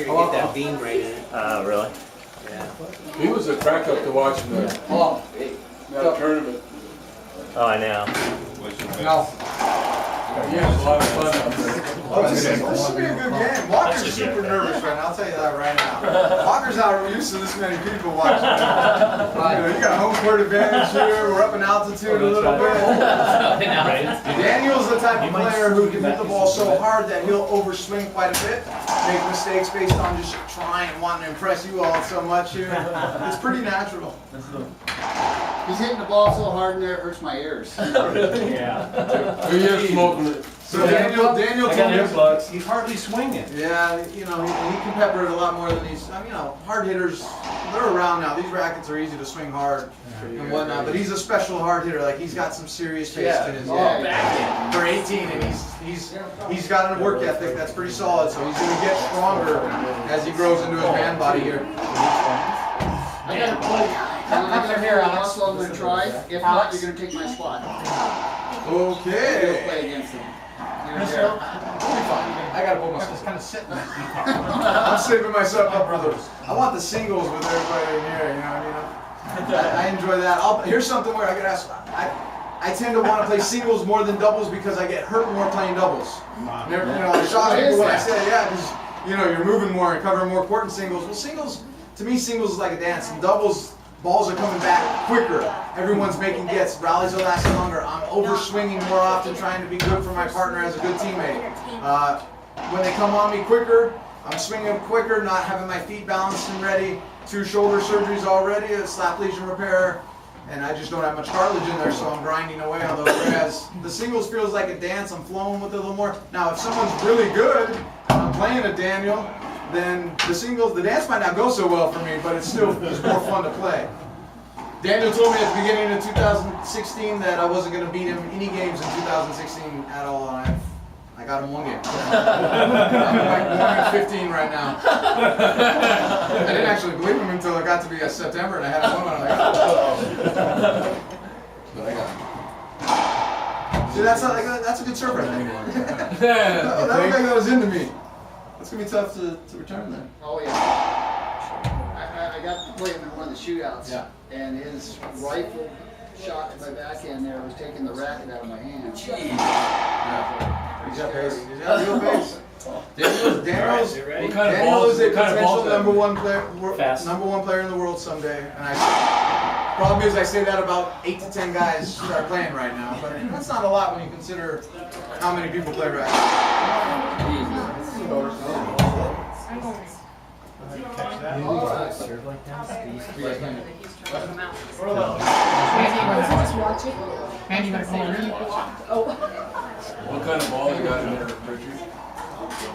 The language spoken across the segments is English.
you're going to get that beam right in it. Really? Yeah. He was a crack up to watch in that tournament. Oh, I know. No. He has a lot of fun out there. This should be a good game. Walker's super nervous right now, I'll tell you that right now. Walker's not used to this many people watching. You got home court advantage here, we're up in altitude a little bit. Daniel's the type of player who can hit the ball so hard that he'll overswing quite a bit, make mistakes based on just trying, wanting to impress you all so much here. It's pretty natural. He's hitting the ball so hard in there it hurts my ears. Yeah. He is smoking it. So Daniel told me he's hardly swinging. Yeah, he can pepper it a lot more than he's. Hard hitters, they're around now. These rackets are easy to swing hard and whatnot. But he's a special hard hitter. Like he's got some serious taste in his game. For 18, and he's got a work ethic that's pretty solid. So he's going to get stronger as he grows into his man body here. I got to play. I'm going to try. If not, you're going to take my spot. Okay. You'll play against him. I gotta pull myself. Just kind of sitting there. I'm saving myself up for those. I want the singles with everybody in here. You know what I mean? I enjoy that. Here's something where I get asked. I tend to want to play singles more than doubles because I get hurt more playing doubles. I shock people when I say, because you're moving more and covering more court in singles. Well, singles to me, singles is like a dance, and doubles. Balls are coming back quicker. Everyone's making gets. Rallies are lasting longer. I'm overswinging more often, trying to be good for my partner as a good teammate. When they come on me quicker, I'm swinging quicker, not having my feet balanced and ready. 2 shoulder surgeries already, a slap lesion repair, and I just don't have much cartilage in there, so I'm grinding away on those. Whereas the singles feels like a dance. I'm flowing with it a little more. Now, if someone's really good, and I'm playing a Daniel, then the dance might not go so well for me, but it's more fun to play. Daniel told me at the beginning of 2016 that I wasn't going to beat him any games in 2016 at all, and I got him 1 game. I'm like 1-15 right now. I didn't actually believe him until it got to be September, and I had him 1, and I'm like, but I got him. See, that's a good serve right there. That looked like that was into me. It's going to be tough to return there. Oh, yeah. I got to play him in one of the shootouts. Yeah. And his rifle shot to my backhand there was taking the racket out of my hand. He's got pace. He's got real pace. Daniel is a potential number one player in the world someday. And problem is I say that about 8 to 10 guys start playing right now, but that's not a lot when you consider how many people play racket. What kind of ball you got in there, Richard?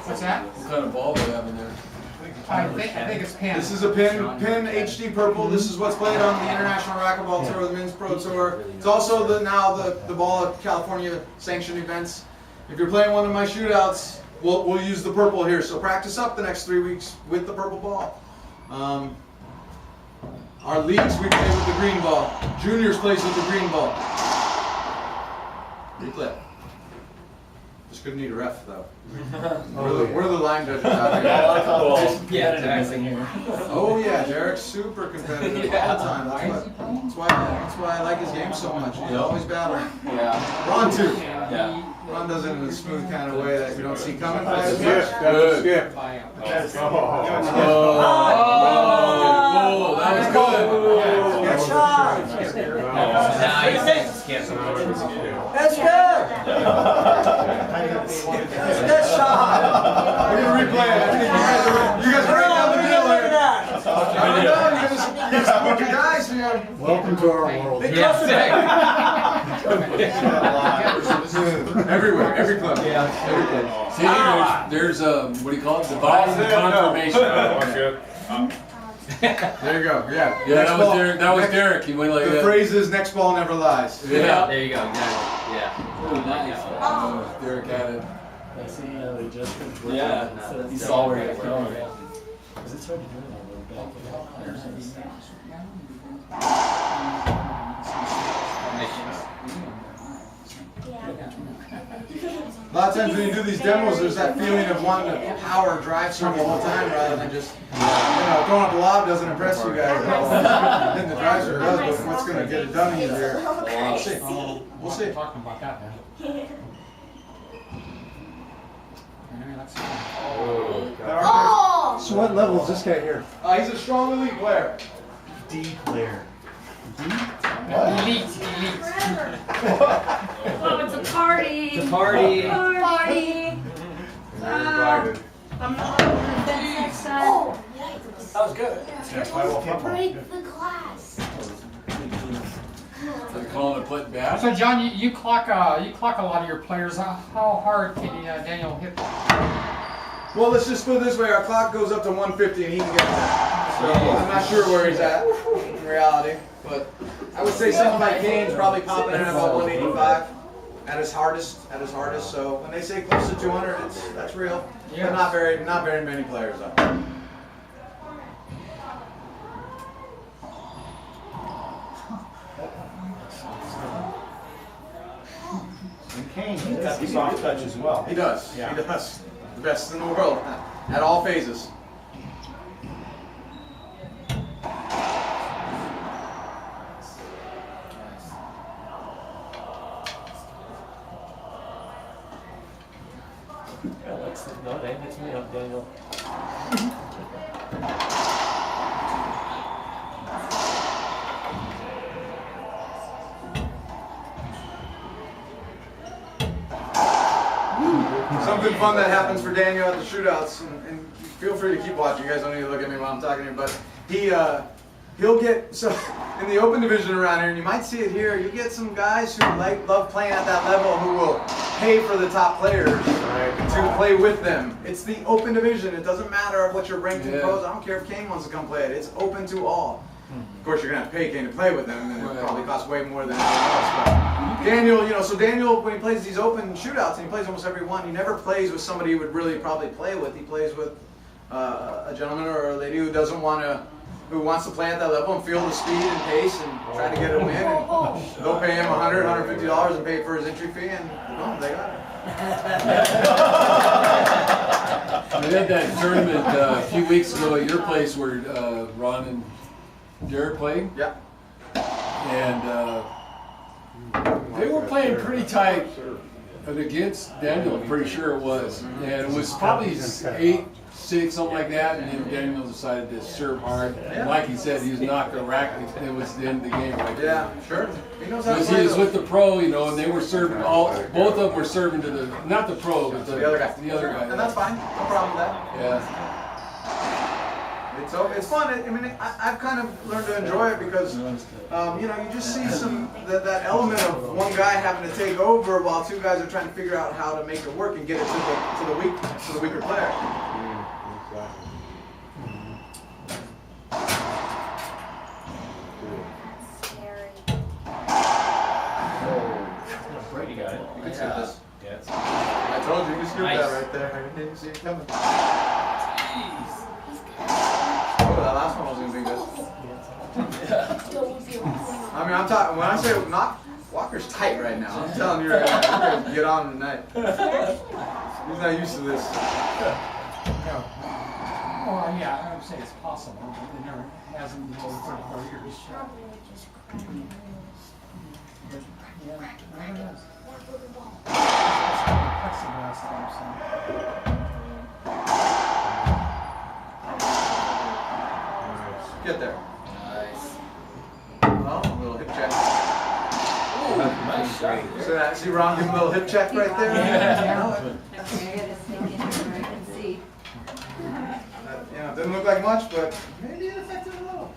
What's that? What kind of ball do you have in there? I think it's pin. This is a pin HD purple. This is what's played on the International Racquetball Tour, the Men's Pro Tour. It's also the ball of California sanctioned events. If you're playing one of my shootouts, we'll use the purple here. So practice up the next 3 weeks with the purple ball. Our leagues we play with the green ball. Juniors plays with the green ball. Replay. Just couldn't need a ref though. We're the line judges out here. Oh yeah, Derek's super competitive all the time. That's why I like his game so much. He's always battling. Yeah. Ron too. Yeah. Ron does it in a smooth kind of way that you don't see coming quite as much. Good. Oh, that was good. Good shot. That's good. Good shot. We're gonna replay it. I think you guys are right down the middle here. I don't know. You guys are good guys here. Welcome to our world. Everywhere, every club. Yeah. Every club. See, there's what do you call it? Divine confirmation. There you go. Yeah. Yeah, that was Derek. He went like the that. phrase is "next ball never lies." Yeah. There you go. Exactly. Yeah. Ooh, nice. Derek had it. I see how they just completed. Yeah. You saw where it was going. Because it's hard to do it on the back. A lot of times when you do these demos, there's that feeling of wanting to power drive circle the whole time rather than just, throwing up a lob doesn't impress you guys at all. Hitting the drive circle does, but what's going to get it done easier? We'll see. We'll see. Talking about that now. So what level is this guy here? He's a strong elite player. D player. Elite. Oh, it's a party. It's a party. Party. I'm not on the fence next time. That was good. Break the glass. They're calling it put back. So John, you clock a lot of your players. How hard can Daniel hit? Well, let's just put it this way. Our clock goes up to 150 and he can get that. So I'm not sure where he's at in reality. But I would say something like Kane's probably popping in at about 185 at his hardest. So when they say close to 200, that's real. Yeah. But not very many players though. And Kane, he's got the soft touch as well. He does. Yeah. He does. The best in the world at all phases. No, they hit me up, Daniel. Something fun that happens for Daniel at the shootouts, and feel free to keep watching. You guys don't need to look at me while I'm talking here, but he'll get, so in the open division around here, and you might see it here, you get some guys who love playing at that level who will pay for the top players to play with them. It's the open division. It doesn't matter what you're ranked in pros. I don't care if Kane wants to come play it. It's open to all. Of course, you're going to have to pay Kane to play with them, and it'll probably cost way more than anything else. But Daniel, so Daniel, when he plays these open shootouts, and he plays almost every one, he never plays with somebody he would really probably play with. He plays with a gentleman or a lady who doesn't want to, who wants to play at that level and feel the speed and pace and try to get a win. And they'll pay him $100, $150 and pay for his entry fee, and boom, they got it. We had that tournament a few weeks ago at your place where Ron and Derek played. Yeah. And they were playing pretty tight against Daniel, I'm pretty sure it was. And it was probably 8-6, something like that, and then Daniel decided to serve hard. And like he said, he was knocking a racket. It was the end of the game right there. Yeah, sure. He knows how to Because play he was though. with the pro, and they were serving both of them were serving to the, not the pro, but the other guy. The other guy. And that's fine. No problem with that. Yeah. It's fun. I mean, I've kind of learned to enjoy it because, you just see that element of one guy having to take over while two guys are trying to figure out how to make it work and get it to the weaker player. Brady got it. You can scoop this. Yeah, it's I told you can scoop Nice. that right there. I didn't see it coming. Oh, that last one was gonna be good. I mean, I'm talking. When I say not, Walker's tight right now. I'm telling you right now, we're gonna get on tonight. He's not used to this. Well, yeah, I would say it's possible, but it never hasn't been over 34 years. Yeah, never has. Plexiglass type, so. Get there. Nice. Well, a little hip check. Nice shot. See Ron give him a little hip check right there? Yeah. Okay, I gotta sneak in here where I can see. Didn't look like much, but maybe it affected a little.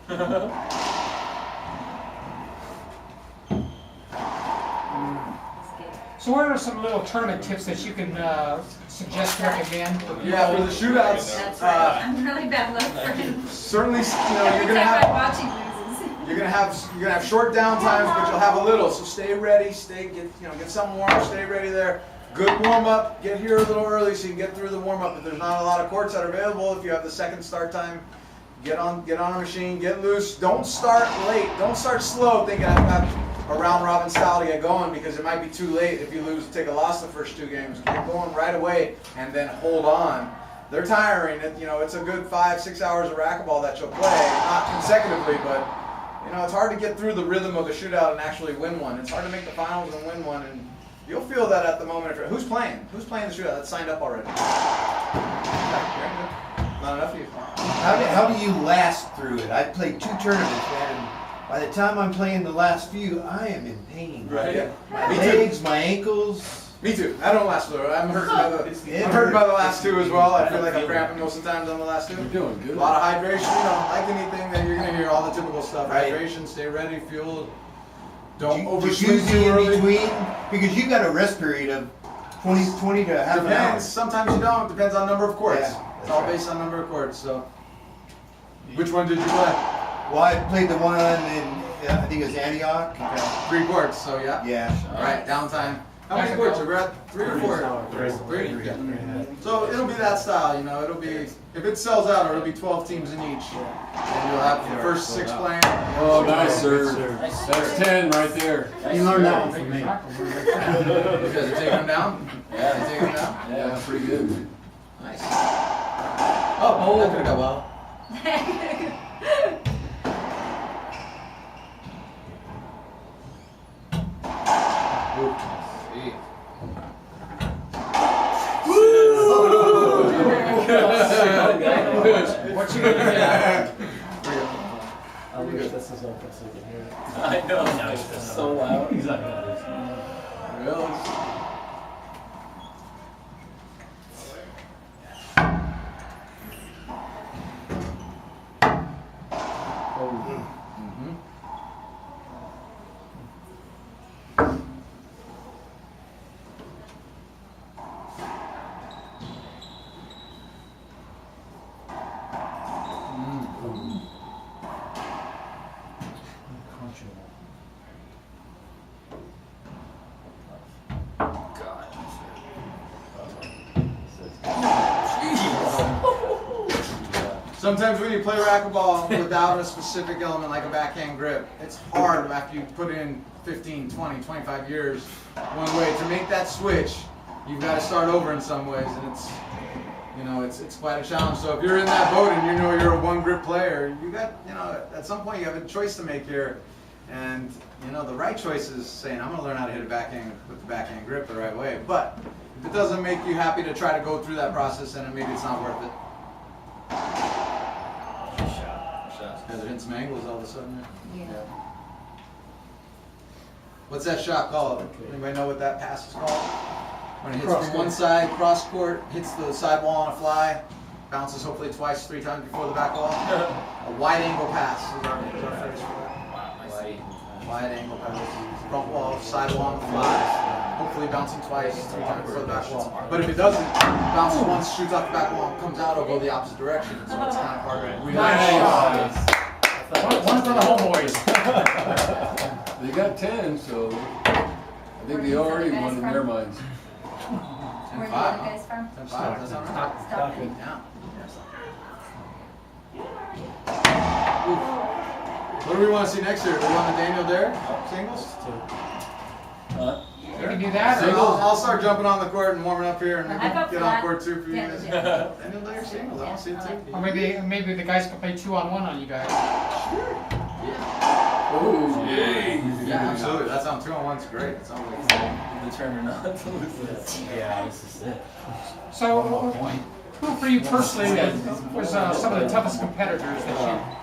So what are some little tournament tips that you can suggest, recommend? Yeah, for the shootouts, That's right. I'm really bad luck for him. certainly, Every you're time I gonna watch, he loses. you're gonna have short down times, but you'll have a little. So stay ready, get something warm, stay ready there. Good warm up. Get here a little early so you can get through the warm up. If there's not a lot of courts that are available, if you have the second start time, get on a machine, get loose. Don't start late. Don't start slow thinking a round robin style to get going because it might be too late if you lose, take a loss the first 2 games. Get going right away and then hold on. They're tiring. It's a good 5-6 hours of racquetball that you'll play, not consecutively, but it's hard to get through the rhythm of a shootout and actually win one. It's hard to make the finals and win one, and you'll feel that at the moment. Who's playing? Who's playing the shootout? That's signed up already. Not enough of you. How do you last through it? I've played 2 tournaments, man, and by the time I'm playing the last few, I am in pain. Right. Yeah. My legs, my ankles. Me too. I don't last through it. I'm hurt by the last 2 as well. I feel like I'm cramping most of the times on the last 2. You're doing good. A lot of hydration. Like anything, that you're gonna hear all the typical stuff. Right. Hydration. Stay ready. Fuel. Don't Just oversleep usually too in early. between, because you got a rest period of 20 to half an hour. Depends. Sometimes you don't. Depends on number of courts. Yeah, It's all based on number of courts. So, which one did you play? Well, I played the one in, I think it was Antioch. 3 courts. So yeah. Yeah. All right. Downtime. How many courts are we at? 3 or 4? 3. Yeah. So it'll be that style. It'll be if it sells out, it'll be 12 teams in each, and you'll have the first 6 playing. Oh, nice, sir. That's 10 right there. You learned that one from me. You guys are taking them down? Yeah, they taking them down? Yeah, pretty good. Nice. Oh, that could have gone well. What you gonna I wish this is open so you can hear it. I know. It's so loud. Well, Sometimes when you play racquetball without a specific element like a backhand grip, it's hard after you put in 15, 20, 25 years one way. To make that switch, you've got to start over in some ways, and it's quite a challenge. So if you're in that boat and you're a one grip player, you got, at some point you have a choice to make here. And, the right choice is saying, I'm going to learn how to hit a backhand with the backhand grip the right way. But if it doesn't make you happy to try to go through that process, then maybe it's not worth it. Guys are hitting some angles all of a sudden. Yeah. What's that shot called? Anybody know what that pass is called? When it hits from one side, cross court, hits the sidewall on a fly, bounces hopefully twice, 3 times before the back wall. A wide angle pass is our phrase for that. Wide angle pass. Front wall, sidewall on the fly. Hopefully bouncing twice, 3 times before the back wall. But if it doesn't, bounces once, shoots off the back wall, comes out, it'll go the opposite direction. So it's kind of harder. Nice. One for the homeboys. they got 10, so I think they already won in their minds. Where are the other guys from? 10-5, that's not right. Stop it. Yeah. What do we want to see next year? Do we want the Daniel Derek singles? You can do that, or I'll start jumping on the court and warming up here, and I maybe vote get for on that. court 2 for you Yeah, guys. yeah. Daniel Derek singles, I want to see it too. or maybe the guys can play 2-on-1 on you guys. Oh, Yeah, absolutely. That sounds 2-on-1's great. That sounds like Determined not to lose this. Yeah, this is it. So, who for you personally was some of the toughest competitors that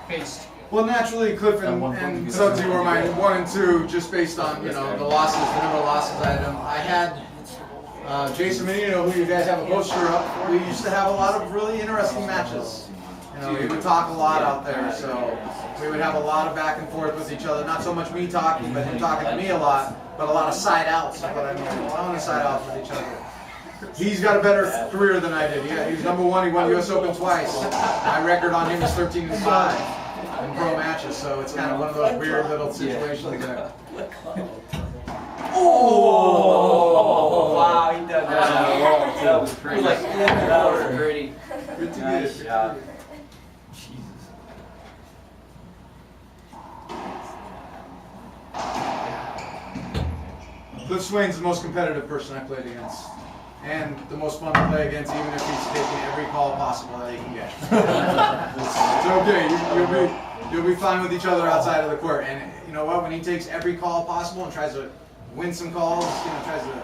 you faced? well, naturally, Cliff and Subsy were my 1 and 2, just based on the losses, the number of losses I had. Jason Menino, who you guys have a poster up. We used to have a lot of really interesting matches. We would talk a lot out there, so we would have a lot of back and forth with each other. Not so much me talking, but him talking to me a lot. But a lot of side outs, is what I mean. A lot of side outs with each other. He's got a better career than I did. Yeah, he's number 1. He won U.S. Open twice. My record on him is 13-5 in pro matches, so it's kind of one of those weird little situations there. Oh! Wow, he done that. That was pretty. That was pretty. Good to get Nice it. shot. Jesus. Swain's the most competitive person I played against. And the most fun to play against, even if he's taking every call possible that he can get. It's okay. You'll be fine with each other outside of the court. And you know what? When he takes every call possible and tries to win some calls, tries to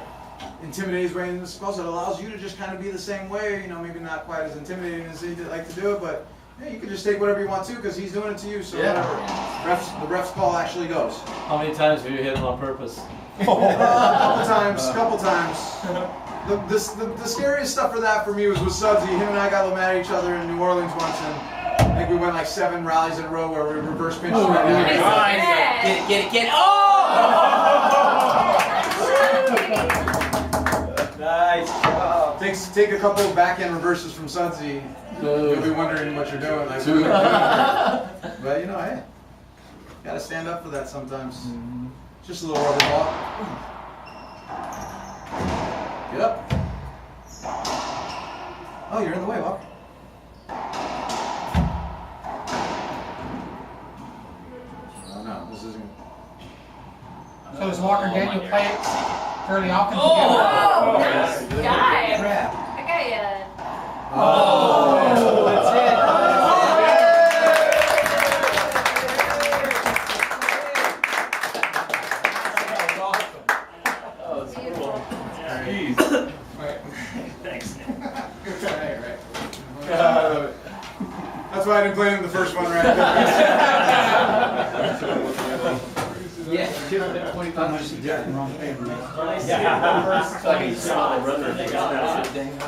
intimidate his way into the calls, it allows you to just kind of be the same way. Maybe not quite as intimidating as he'd like to do it, but you can just take whatever you want to because he's doing it to you. So whatever. The ref's call actually goes. How many times have you hit him on purpose? Couple times. The scariest stuff for that for me was with Sudsy. Him and I got mad at each other in New Orleans once, and I think we went like 7 rallies in a row where we reverse pinched. Get it! Oh! Nice job. Take a couple of backhand reverses from Sudsy. You'll be wondering what you're doing. Like, but hey, gotta stand up for that sometimes. Just a little rubber ball. Get up. Oh, you're in the way, Walker. Oh no, this isn't. So does Walker and Daniel play fairly often Oh, nice guy. Crap. That guy, Oh, that's it. Thanks. That's why I didn't play him in the first one, right? Yeah, It's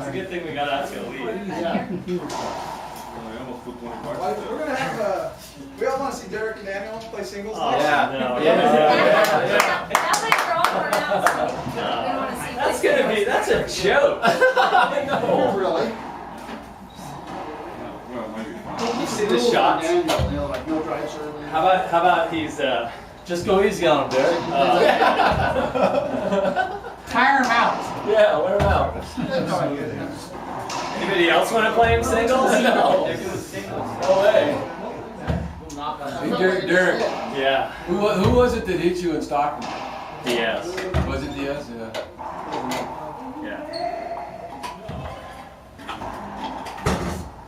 a good thing we got out to a lead. We're gonna have we all want to see Derek and Daniel play singles. Oh, next. yeah. That plays for Auburn now. We want to see. That's a joke. Oh, really? You see the shots? Like no drive serve. How about he's just go easy on him, Derek. Tire him out. Yeah, wear him out. Anybody else want to play him singles? No. No way. Hey, Derek, Yeah. who was it that hit you in Stockton? Yes. Was it Diaz? Yeah.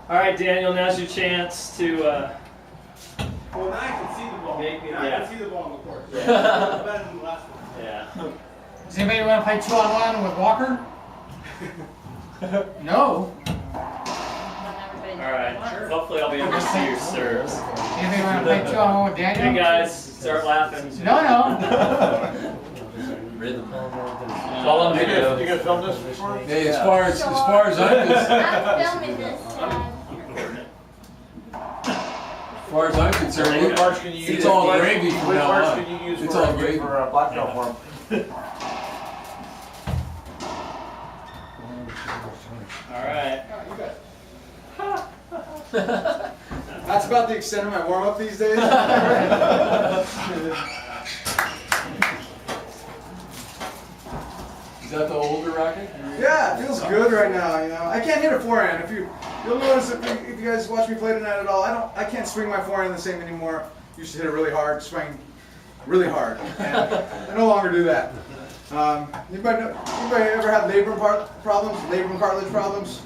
All right, Daniel. Now's your chance to. Well, now I can see the ball. Make me- Now I yeah. can see the ball in the court. Yeah. It's better than the last one. Yeah. Does anybody want to play 2-on-1 with Walker? No. All right. Hopefully, I'll be able to see your serves. Anybody want to play 2-on-1 with Daniel? Hey guys, start laughing. No. Rhythm. All on video. You gonna film this for me? Hey, as far as I'm concerned, I'm filming this. as far as I'm concerned, What parts can you use? it's all gravy from What now parts on. can you use It's for all gravy. for black belt for him? All right. That's about the extent of my warm up these days. Is that the older racket? Yeah, it feels good right now. I can't hit a forehand. You'll notice if you guys watch me play tonight at all, I can't swing my forehand the same anymore. Used to hit it really hard, swing really hard, and I no longer do that. Anybody ever had labrum cartilage problems?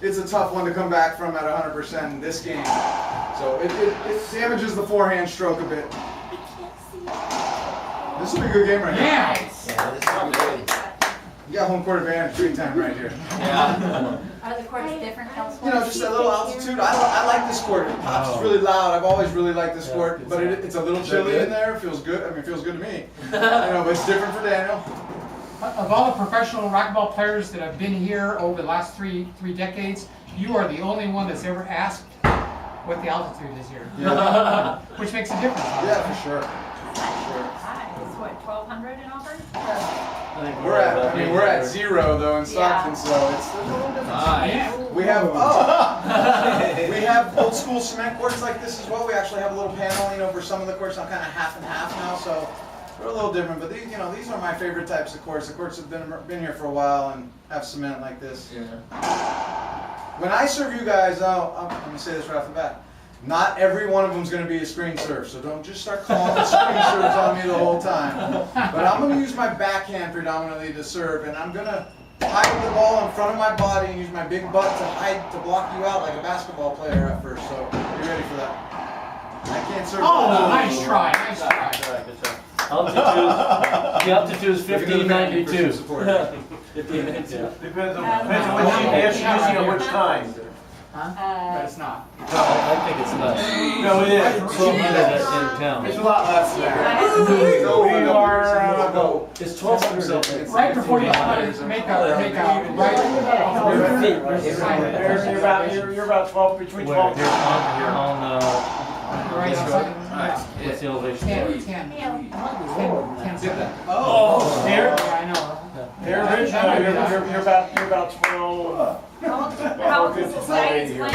It's a tough one to come back from at 100% in this game. So it damages the forehand stroke a bit. This will be a good game right here. Yeah. You got home court advantage big time right here. Yeah. Are the courts different elsewhere? Just that little altitude. I like this court. It pops. It's really loud. I've always really liked this court, but it's a little chilly in there. It feels good. I mean, it feels good to me. But it's different for Daniel. Of all the professional racquetball players that have been here over the last three decades, you are the only one that's ever asked what the altitude is here. Yeah, Which makes a difference. yeah, for sure. Hi, it's what, 1,200 in Auburn? We're at 0 though in Stockton, so it's a little different. Yeah. We have we have old school cement courts like this as well. We actually have a little panel, for some of the courts. I'm kind of half and half now, so they're a little different. But these are my favorite types of courts. The courts have been here for a while and have cement like this. Yeah. When I serve you guys, I'm gonna say this right off the bat. Not every one of them's going to be a screen serve, so don't just start calling the screen serves on me the whole time. But I'm going to use my backhand predominantly to serve, and I'm going to hide the ball in front of my body and use my big butt to block you out like a basketball player at first. So be ready for that. I can't serve. Oh, nice try, nice try. The altitude is Look at the man for 1592. support. 1592. Depends on what GPS you're using at which time. But it's not. I think it's less. No, it is. 1200 in town. It's a lot less than that. So We are, It's 1200. Right before you make a right. you're about 12, between 12 You're on Right outside. what's the elevation? 10. Oh, here? I know. Here, Rich, you're about 12. How old is this guy? Explain.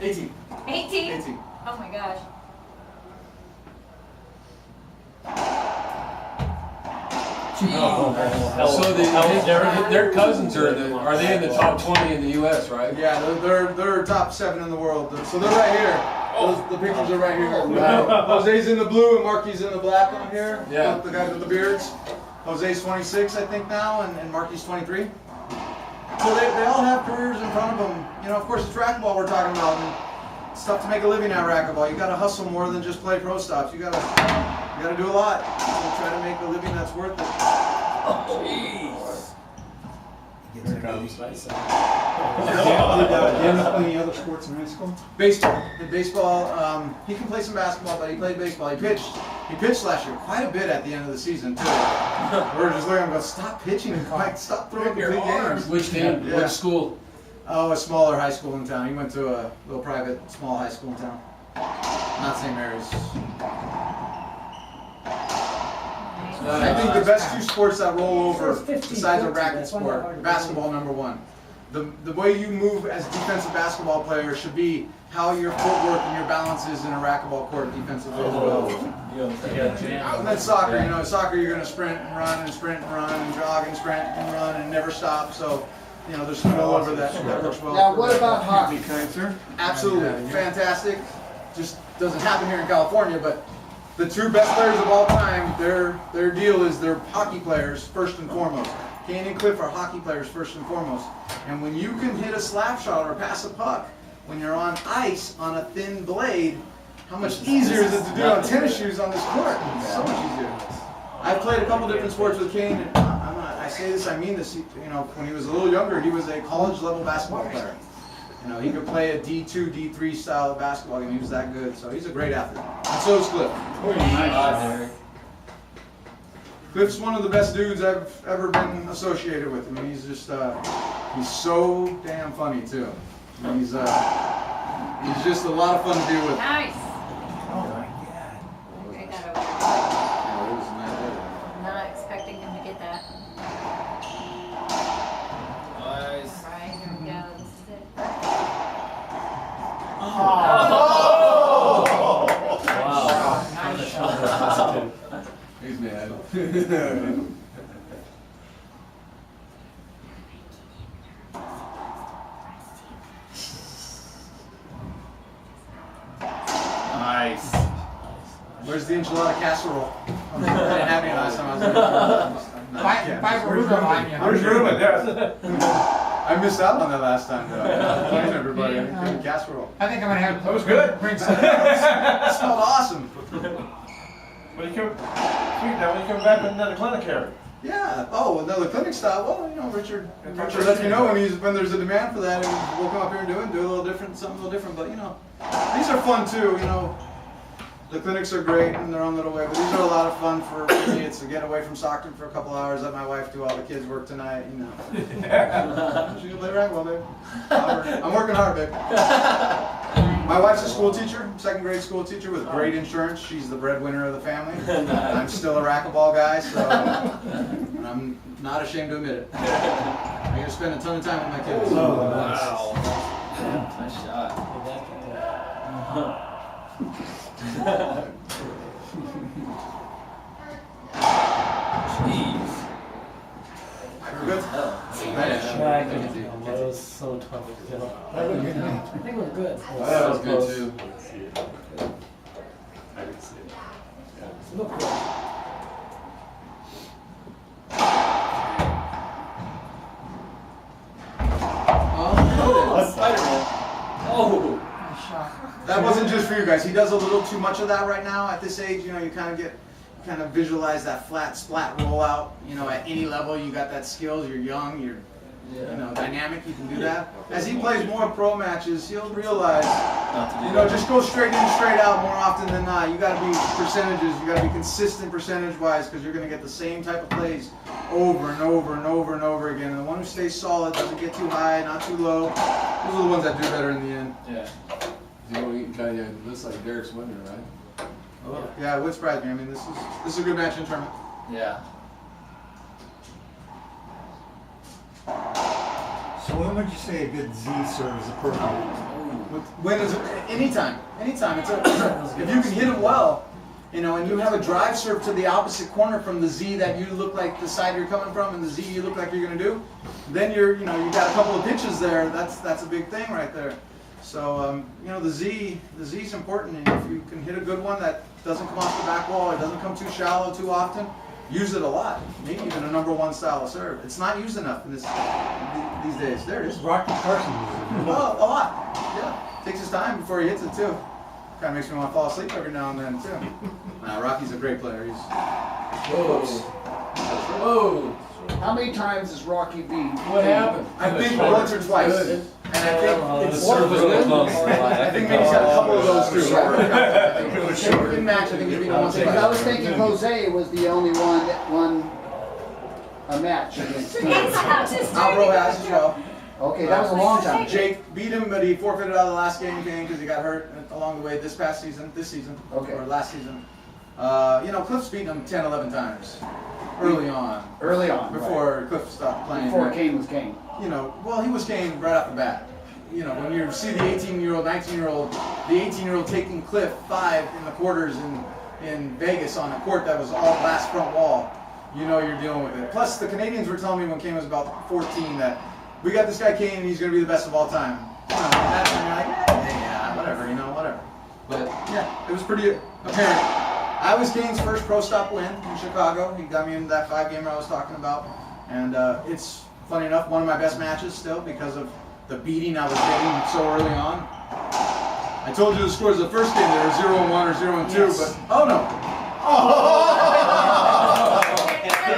18. 18? 18. Oh my gosh. So their cousins are they in the top 20 in the U.S., right? Yeah, they're top 7 in the world. So they're right here. The pictures are right here. Jose's in the blue and Marky's in the black on here. Yeah. The guys with the beards. Jose's 26, I think now, and Marky's 23. So they all have careers in front of them. You know, of course, it's racquetball we're talking about. And it's tough to make a living at racquetball. You got to hustle more than just play pro stops. You got to do a lot to try to make a living that's worth it. Any other sports in high school? Baseball. He can play some basketball, but he played baseball. He pitched last year quite a bit at the end of the season too. We're just looking and go, stop pitching and stop throwing complete games. Which team? Yeah. Which school? Oh, a smaller high school in town. He went to a little private, small high school in town. Not St. Mary's. I think the best two sports that roll over, besides a racket sport, basketball #1. The way you move as a defensive basketball player should be how your footwork and your balance is in a racquetball court defensively as well. And then soccer, you know, soccer you're going to sprint and run and sprint and run and jog and sprint and run and never stop. So, you know, there's some all over that works well. Now, what about hockey? Absolutely, fantastic. Just doesn't happen here in California, but the two best players of all time, their deal is they're hockey players first and foremost. Kane and Cliff are hockey players first and foremost. And when you can hit a slap shot or pass a puck when you're on ice on a thin blade, how much easier is it to do on tennis shoes on this court? It's so much easier. I've played a couple different sports with Kane, and I say this, I mean this. You know, when he was a little younger, he was a college-level basketball player. You know, he could play a D2, D3 style of basketball game. He was that good, so he's a great athlete. And so is Cliff. Cliff's one of the best dudes I've ever been associated with. I mean, he's just, he's so damn funny too. He's just a lot of fun to deal with. Nice. Oh my God. I got Yeah, it was nice. Not expecting him to get that. Nice. Alright, here we go. This is it. Wow. Nice shot. He's mad. Nice. Where's the enchilada casserole? I didn't have any last time I was there. Five Aruba line, you know. Where's Ruben? Yes. I missed out on that last time though. I was playing everybody. I didn't get a casserole. I think I'm gonna have. That was good. Bring some. It smelled awesome. When you come back with another clinic here. Yeah. Oh, another clinic style. Well, you know, Richard lets me know when there's a demand for that, and we'll come up here and do a little different, something a little different. But you know, these are fun too. You know, the clinics are great in their own little way, but these are a lot of fun for me. It's to get away from Stockton for a couple hours, let my wife do all the kids' work tonight. You know, she can play racquetball, babe. I'm working hard, babe. My wife's a school teacher, second grade school teacher with great insurance. She's the breadwinner of the family. I'm still a racquetball guy, so I'm not ashamed to admit it. I get to spend a ton of time with my kids. Wow. Nice shot. Jeez. Good. That was so tough. That looked good to me. I think it was good. That was good too. Look good. Oh, Spider-Man. Oh. that wasn't just for you guys. He does a little too much of that right now at this age. You know, you kind of visualize that flat splat rollout. You know, at any level, you got that skills. You're young. You're dynamic. You can do that. As he plays more pro matches, he'll realize, just go straight in, straight out more often than not. You got to be percentages. You got to be consistent percentage-wise because you're going to get the same type of plays over and over and over and over again. And the one who stays solid, doesn't get too high, not too low. Those are the ones that do better in the end. Yeah. It looks like Derek's winning, right? Oh, yeah, it would surprise me. I mean, this is a good match in the tournament. Yeah. So when would you say a good Z serve is appropriate? When is it? Anytime. Anytime. If you can hit it well, and you have a drive serve to the opposite corner from the Z that you look like the side you're coming from, and the Z you look like you're going to do, then you got a couple of pitches there. That's a big thing right there. So the Z's important, and if you can hit a good one that doesn't come off the back wall, it doesn't come too shallow too often, use it a lot. Maybe even a #1 style of serve. It's not used enough in these days. There it is. Rocky Carson uses it. Oh, a lot. Yeah. Takes his time before he hits it too. Kind of makes me want to fall asleep every now and then too. Rocky's a great player. He's. Whoa! How many times has Rocky beat? What happened? I think once or twice. Good. And I think it's serve was good. I think maybe he's had a couple of those too. In match, I think he's beat him once or Because I was twice. thinking Jose was the only one that won a match against him. Albro has as well. Okay, that was a long time. Jake beat him, but he forfeited out of the last game because he got hurt along the way this season, Okay. or last season. Cliff's beaten him 10, 11 times early on. Early on. Before Cliff stopped playing. Before Kane was Kane. Well, he was Kane right off the bat. When you see the 18-year-old, 19-year-old, the 18-year-old taking Cliff 5 in the quarters in Vegas on a court that was all glass front wall, you're dealing with it. Plus, the Canadians were telling me when Kane was about 14 that we got this guy Kane and he's going to be the best of all time. And that's when you're like, whatever, whatever. But yeah, it was pretty apparent. I was Kane's first pro stop win in Chicago. He got me in that 5-gamer I was talking about. And it's, funny enough, one of my best matches still because of the beating I was getting so early on. I told you the scores of the first game, they were 0-1 or 0-2, yes. But, oh no. You're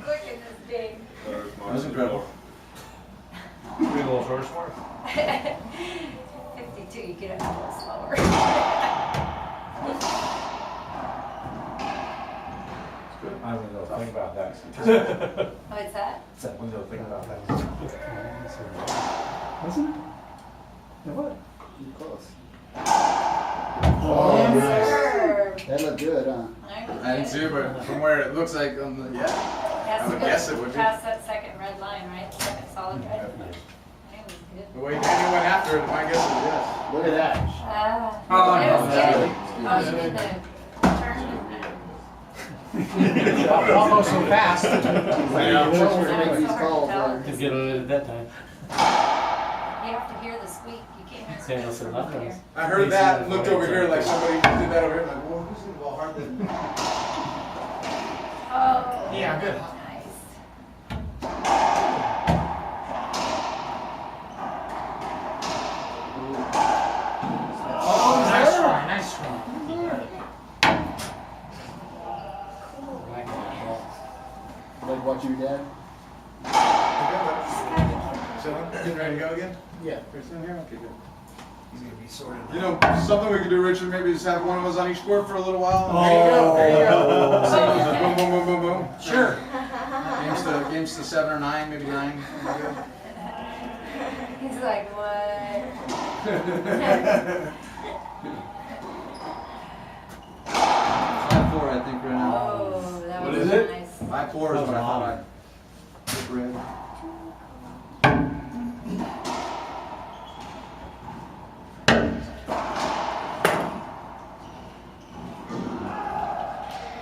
quick in this game. That was incredible. Big little first mark. 52, you get it a little slower. I don't know. Think about that. What's that? That window. Think about that. Wasn't it? Yeah, what? You're close. Yes, sir. That looked good, huh? I didn't see it, but from where it looks like, I would guess it would be. Past that second red line, right? Second solid red. I think it was good. The way Daniel went after it, my guess is yes. Look at that. It was good. Oh, you did the turn. Almost so fast. Make these calls there. Could get it at that time. You have to hear the squeak. You can't hear the Daniel squeak said from over that here. I heard that and looked over here like somebody did that over here. Like, whoa, who's going to ball hard then? Oh. Yeah, good. Nice. Oh, nice try, nice try. Like watching your dad? Chilling? Getting ready to go again? Yeah. You're still here? Okay, good. He's gonna be sorted. Something we could do, Richard, maybe just have one of us on each court for a little while. There you go, there you go. Singles, boom, boom, boom, boom, boom. Sure. Games to 7 or 9, maybe 9. He's like, what? 5-4, I think, right now. Oh, that What was is it? nice. 5-4 is what I thought I read.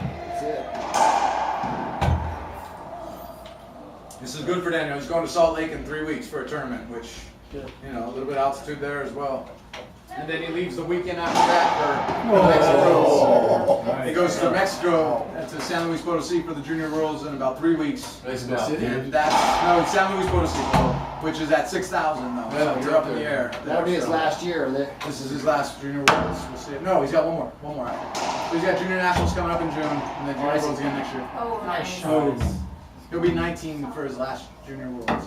That's it. This is good for Daniel. He's going to Salt Lake in 3 weeks for a tournament, which, you know, a little bit of altitude there as well. And then he leaves the weekend after that for Mexico. He goes to Mexico, to San Luis Potosi for the Junior Worlds in about 3 weeks. Mexico City? And that's, no, San Luis Potosi, which is at 6,000 though. So you're up in the air. That'll be his last year. This is his last Junior Worlds. We'll see. No, he's got one more after. So he's got Junior Nationals coming up in June, and then Junior Worlds again next year. Oh, nice. He'll be 19 for his last Junior Worlds.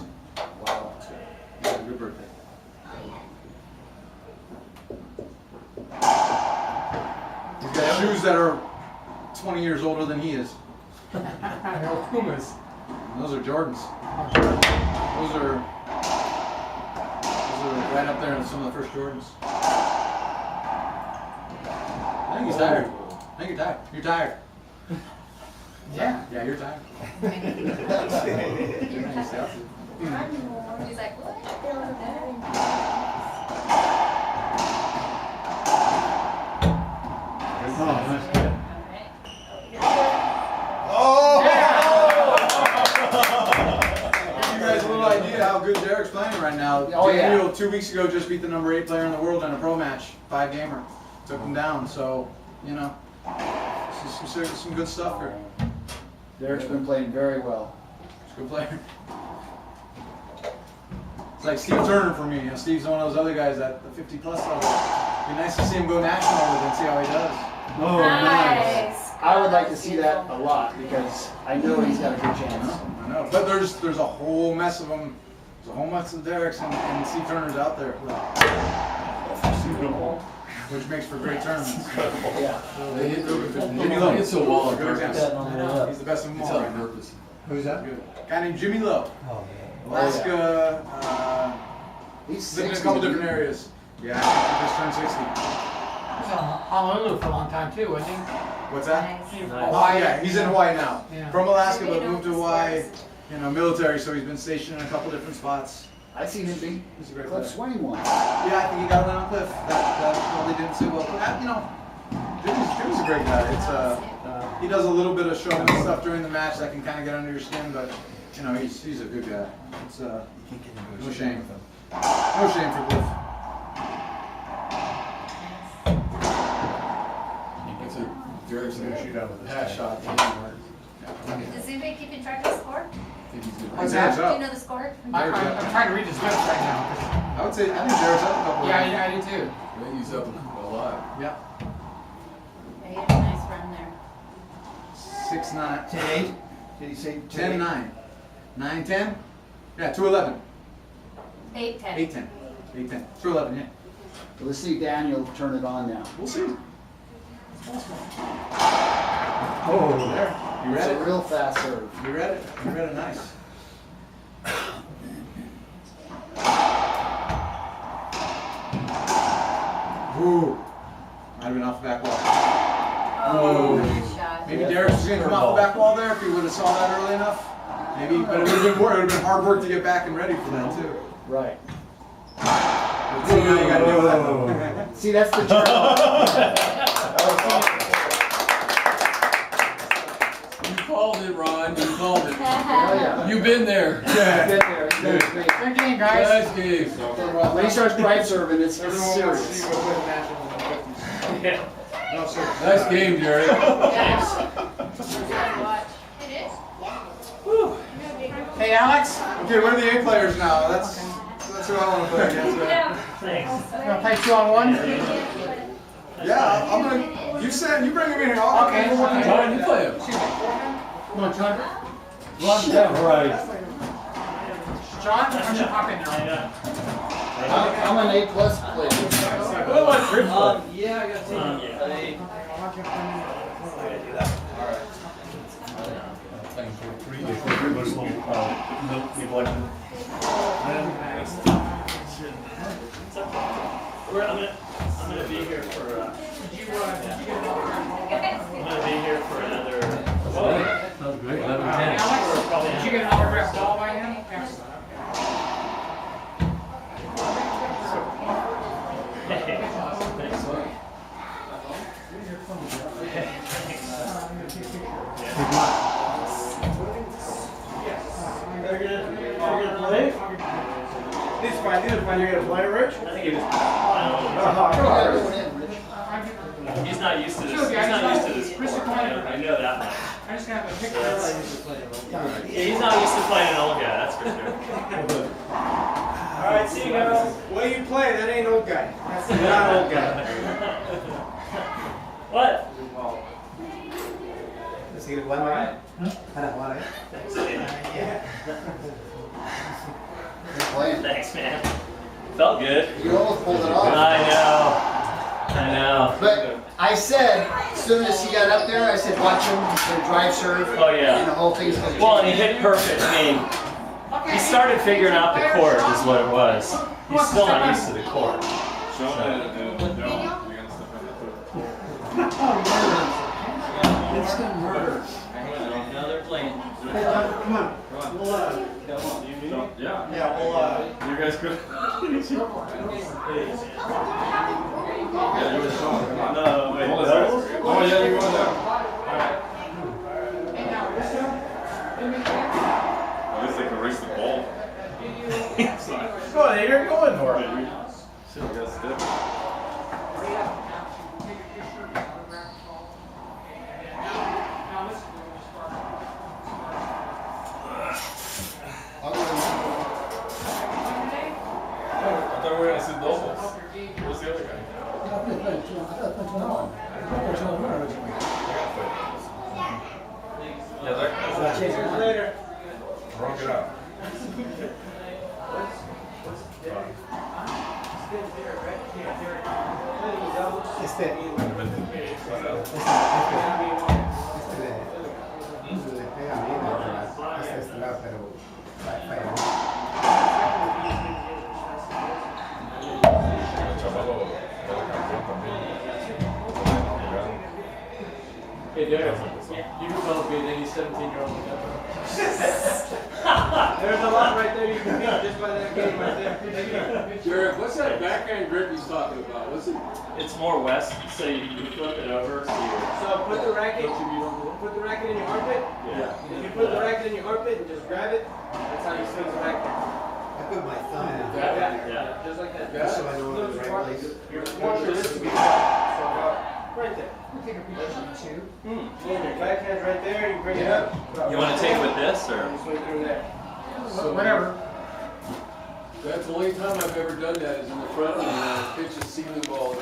Wow. Yeah, good birthday. He's got shoes that are 20 years older than he is. Pumas. Those are Jordans. Those are right up there in some of the first Jordans. I think he's tired. I think you're tired. You're tired. Yeah. Yeah, you're tired. He's like, what? Oh, that's good. Give you guys a little idea how good Derek's playing right now. Oh, yeah. Daniel 2 weeks ago just beat the number 8 player in the world in a pro match, 5-gamer. Took him down, so, you know, some good stuff here. Derek's been playing very well. He's a good player. It's like Steve Turner for me. You know, Steve's one of those other guys at the 50-plus level. It'd be nice to see him go national with it and see how he does. Oh, nice. Nice. I would like to see that a lot because I know he's got a good chance. I know, but there's a whole mess of them. There's a whole mess of Derek's and Steve Turners out there, which makes for great tournaments. Yeah. They hit Jimmy Lowe. It's so well on Good purpose. example. He's the best of them It's all on right now. purpose. Who's that? Good. Guy named Jimmy Lowe. Oh, Alaska, He's lived in a 60. couple different areas. Yeah, I think he just turned 60. He was on Honolulu for a long time too, wasn't he? What's that? Nice. Oh, yeah, he's in Hawaii now. Yeah. From Alaska, but moved to Hawaii. You know, military, so he's been stationed in a couple different spots. I've seen him beat He's a great Cliff player. Swain once. Yeah, I think he got a win on Cliff. That probably didn't sit well. But, you know, Jimmy's a great guy. It's he does a little bit of showman stuff during the match that can kind of get under your skin, but you know, he's a good guy. It's no shame. No shame for Cliff. It's a Derek's gonna shoot out with a half shot. Does anybody keep track of the score? What's Derek's that? Do you know up. the score? I'm trying to read his notes right now. I would say I think Derek's up a couple. Yeah, I do too. He's up a lot. Yeah. Yeah, you had a nice run there. 6-9. 10-8? Did he say 10-9. 9-10? Yeah, 2-11. 8-10. 8-10. 8-10. 2-11, yeah. Let's see Daniel turn it on now. We'll see. Oh, There. You It's read a it? real fast serve. You read it? You read it nice. Ooh. Might have been off the back wall. Oh, nice shot. Maybe Derek was going to come off the back wall there if he would have saw that early enough. Maybe, but it would have been more. It would have been hard work to get back and ready for that too. Right. But see, now you got to deal with that. See, that's the turn. You called it, Ron. You called it. Oh, yeah. You've been there. Get there. It's great. Good game, guys. Nice game. When he starts right serving, it's Everyone wants to see serious. what play the nationals in the 50s. No, sir. Nice game, Derek. Hey, Alex, Okay, what are the A players now? That's who I want to play against. you wanna play 2-on-1? Yeah, I'm gonna. You said you bring him in here. I'll Okay. John, you play him. Come on, John. yeah, right. John, why don't you hop in there? I'm an A+ player. Yeah, I got to I'm gonna be here for. I'm gonna be here for another. That was great. 11-10. Alex, did you get an autographed ball by him? Excellent. Better find you're gonna play, Rich? I think he was. He's not used to this. He's not used to this sport. I know that much. I just have a picture. Yeah, he's not used to playing an old guy, that's for sure. All right, see you guys. What you play? That ain't old guy. That's not old guy. What? Thanks, man. Felt good. You almost pulled it off. I know. But I said, as soon as he got up there, I said, watch him, the drive serve. Oh, yeah. And the whole thing's going to Well, and he hit perfect. I mean, he started figuring out the court is what it was. He's still not used to the court. Instant murder. Now they're playing. Come on. We'll, yeah, we'll, You guys could. No, wait. Oh, yeah, you're going down. At least they can race the ball. Go on, you're going for it. Shit, you got stiff. I thought we were gonna see doubles. Where's the other guy? Yeah, that guy's later. Rock it out. Hey, Derek, you develop good any 17-year-old. There's a lot right there you can beat just by that game right there. Derek, what's that backhand grip he's talking about? What's it? It's more west, so you flip it over. So put the racket in your armpit. Yeah. If you put the racket in your armpit and just grab it, that's how you swing the racket. I put my thumb in. Yeah, just like that. Just so I know I'm in the right place. You want your wrist to be flat. So right there. We'll take a picture of you too. Your backhand right there, you bring it up. You want to take it with this, or? You swing through there. So whatever. That's the only time I've ever done that is in the front and pitch a ceiling ball.